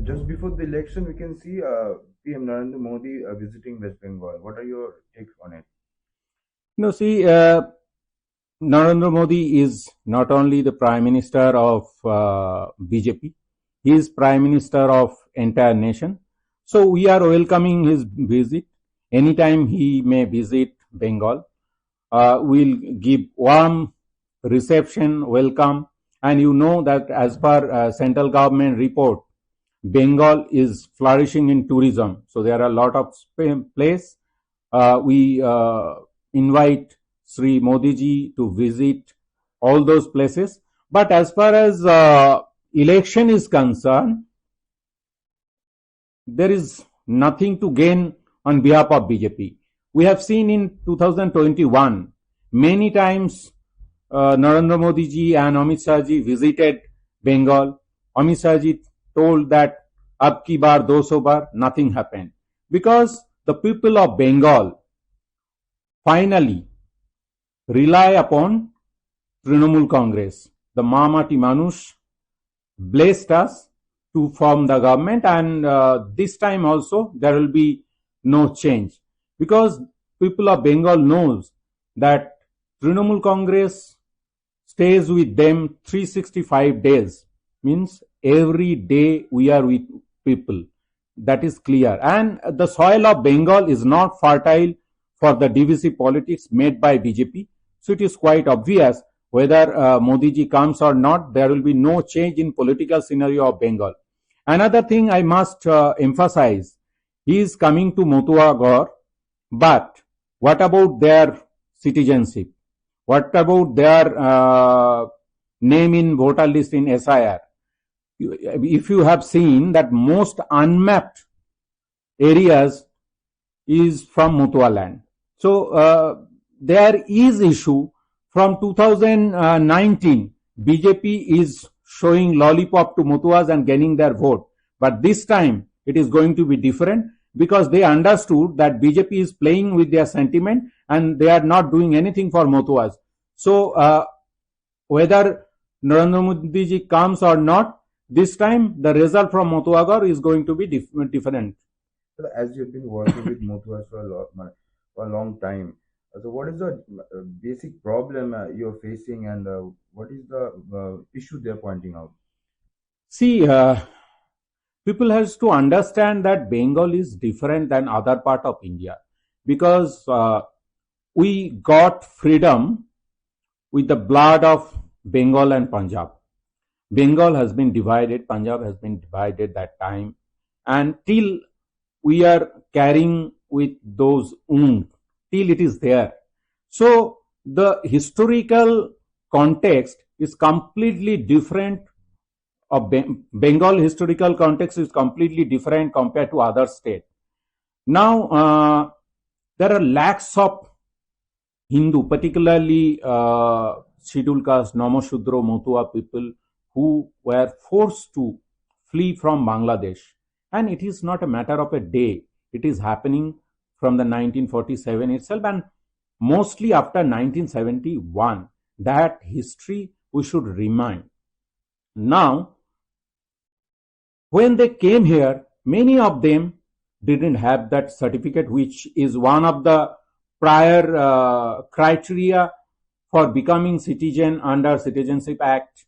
Just before the election, we can see PM Narendra Modi visiting West Bengal. What are your takes on it? No, see, Narendra Modi is not only the Prime Minister of BJP, he is Prime Minister of entire nation. So we are welcoming his visit. Anytime he may visit Bengal, we'll give warm reception, welcome. And you know that as per central government report, Bengal is flourishing in tourism. So there are a lot of place. We invite Sri Modi ji to visit all those places. But as far as election is concerned, there is nothing to gain on behalf of BJP. We have seen in 2021 many times Narendra Modi ji and Amit Shah ji visited Bengal. Amit Shah ji told that ab ki bar 200 bar, nothing happened, because the people of Bengal finally rely upon Trinamool Congress. The Mamati Manush blessed us to form the government, and this time also there will be no change, because people of Bengal knows that Trinamool Congress stays with them 365 days, means every day we are with people. That is clear. And the soil of Bengal is not fertile for the divisive politics made by BJP. So it is quite obvious whether Modi ji comes or not, there will be no change in political scenario of Bengal. Another thing I must emphasize, he is coming to Matua Gor, but what about their citizenship? What about their name in voter list in SIR? If you have seen that most unmapped areas is from Matua land. So there is issue from 2019. BJP is showing lollipop to Matuas and gaining their vote. But this time it is going to be different, because they understood that BJP is playing with their sentiment and they are not doing anything for Matuas. So whether Narendra Modi ji comes or not, this time the result from Matuagar is going to be different. So as you've been working with Muthuas for a long time, so what is the basic problem you're facing, and what is the issue they're pointing out? See, people has to understand that Bengal is different than other part of India, because we got freedom with the blood of Bengal and Punjab. Bengal has been divided, Punjab has been divided that time, and till we are carrying with those wounds, till it is there. So the historical context is completely different. Of Bengal historical context is completely different compared to other states. Now there are lakhs of Hindu, particularly scheduled caste, Namashudra, Matua people, who were forced to flee from Bangladesh. And it is not a matter of a day. It is happening from the 1947 itself, and mostly after 1971. That history we should remind. Now, when they came here, many of them didn't have that certificate, which is one of the prior criteria for becoming citizen under Citizenship Act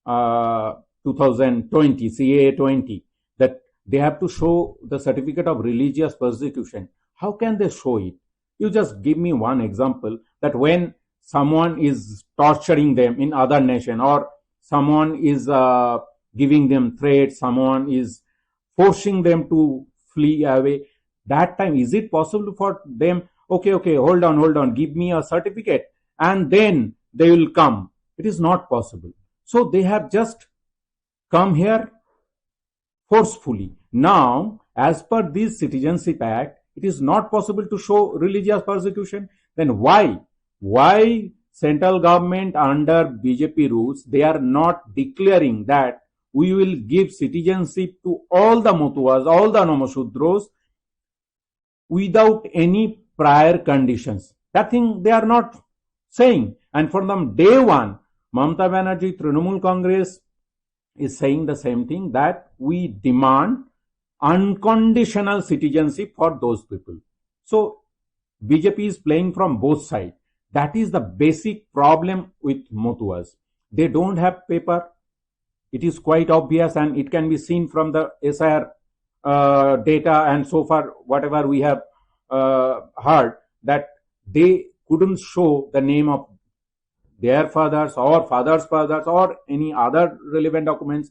2020, CAA 20, that they have to show the certificate of religious persecution. How can they show it? You just give me one example, that when someone is torturing them in other nation, or someone is giving them threats, someone is forcing them to flee away, that time is it possible for them, okay, hold on, give me a certificate and then they will come? It is not possible. So they have just come here forcefully. Now, as per this Citizenship Act, it is not possible to show religious persecution. Then why central government under BJP rules, they are not declaring that we will give citizenship to all the Matuas, all the Namashudros, without any prior conditions? That thing they are not saying. And from the day one, Mamata Banerjee, Trinamool Congress, is saying the same thing, that we demand unconditional citizenship for those people. So BJP is playing from both sides. That is the basic problem with Motuas. They don't have paper. It is quite obvious, and it can be seen from the SIR data, and so far whatever we have heard, that they couldn't show the name of their fathers or fathers' fathers or any other relevant documents.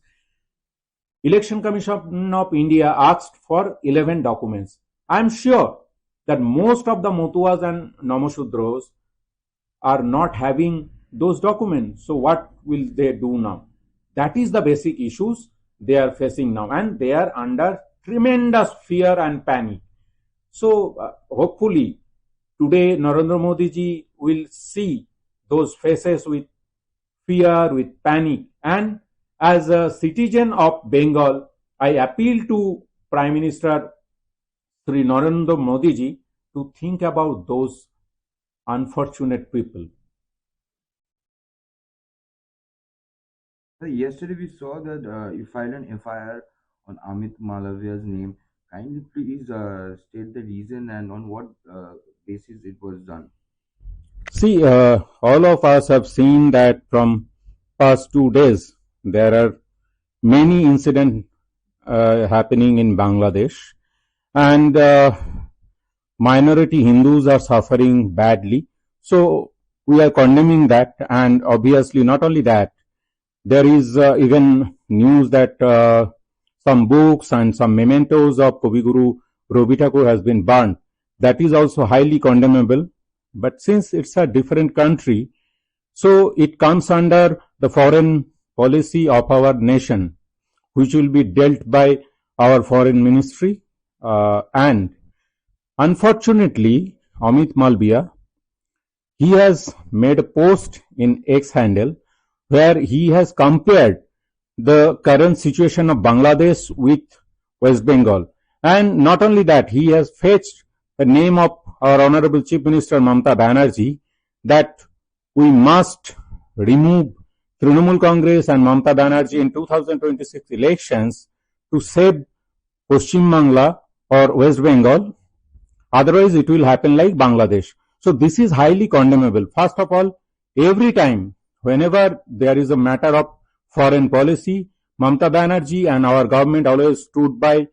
Election Commission of India asked for 11 documents. I am sure that most of the Motuas and Namashudros are not having those documents. So what will they do now? That is the basic issues they are facing now, and they are under tremendous fear and panic. So hopefully today Narendra Modi ji will see those faces with fear, with panic. And as a citizen of Bengal, I appeal to Prime Minister Sri Narendra Modi ji to think about those unfortunate people. So yesterday we saw that you filed an FIR on Amit Malavia's name. Kindly please state the reason and on what basis it was done. See, all of us have seen that from past 2 days there are many incidents happening in Bangladesh, and minority Hindus are suffering badly. So we are condemning that, and obviously not only that, there is even news that some books and some mementos of Kaviguru Ravi Thakur has been burned. That is also highly condemnable. But since it's a different country, so it comes under the foreign policy of our nation, which will be dealt by our foreign ministry. And unfortunately, Amit Malviya, he has made a post in X handle where he has compared the current situation of Bangladesh with West Bengal. And not only that, he has fetched the name of our Honorable Chief Minister Mamata Banerjee, that we must remove Trinamool Congress and Mamata Banerjee in 2026 elections to save Paschim Bangla or West Bengal. Otherwise, it will happen like Bangladesh. So this is highly condemnable. First of all, every time, whenever there is a matter of foreign policy, Mamata Banerjee and our government always stood by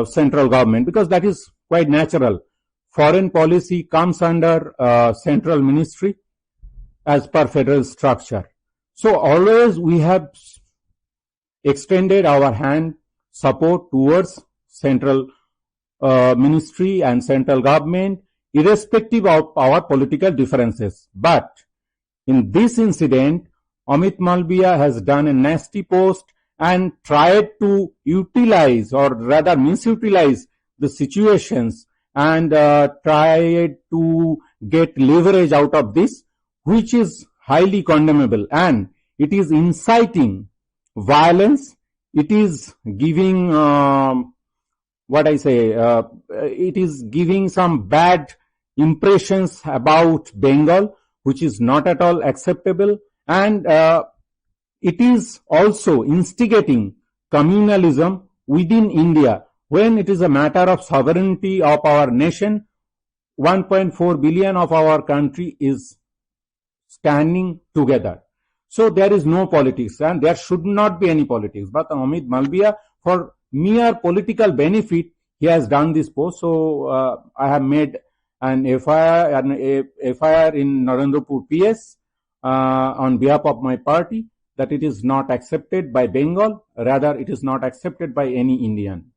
central government, because that is quite natural. Foreign policy comes under central ministry as per federal structure. So always we have extended our hand support towards central ministry and central government, irrespective of our political differences. But in this incident, Amit Malviya has done a nasty post and tried to utilize, or rather misutilize, the situations, and tried to get leverage out of this, which is highly condemnable, and it is inciting violence. It is giving it is giving some bad impressions about Bengal, which is not at all acceptable, and it is also instigating communalism within India. When it is a matter of sovereignty of our nation, 1.4 billion of our country is standing together. So there is no politics, and there should not be any politics. But Amit Malviya, for mere political benefit, he has done this post. So I have made an FIR in Narendrapur PS on behalf of my party, that it is not accepted by Bengal, rather it is not accepted by any Indian.